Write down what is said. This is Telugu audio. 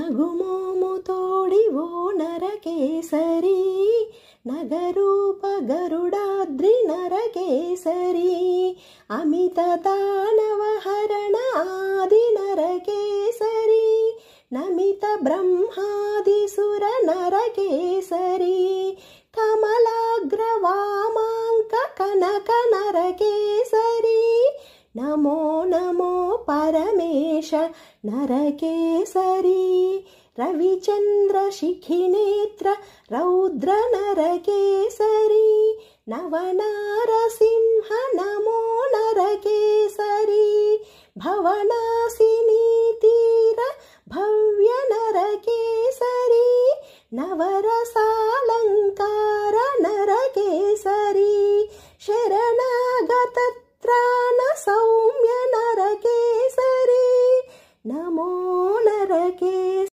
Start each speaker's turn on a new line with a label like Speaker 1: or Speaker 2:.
Speaker 1: నగుమోము తోడివో నరకేసరి నగరూప గరుడాద్రి నరకేసరి అమిత దానవ హరణ ఆది నరకేసరి నమిత బ్రహ్మాది సుర నరకేసరి కమలాగ్రవామాంక కనక నరకేసరి నమో నమో పరమేశ నరకేసరి రవిచంద్ర శిఖినేత్ర రౌద్ర నరకేసరి నవనారసింహ నమో నరకేసరి భవనాశిని తీర భవ్య నరకేసరి నవర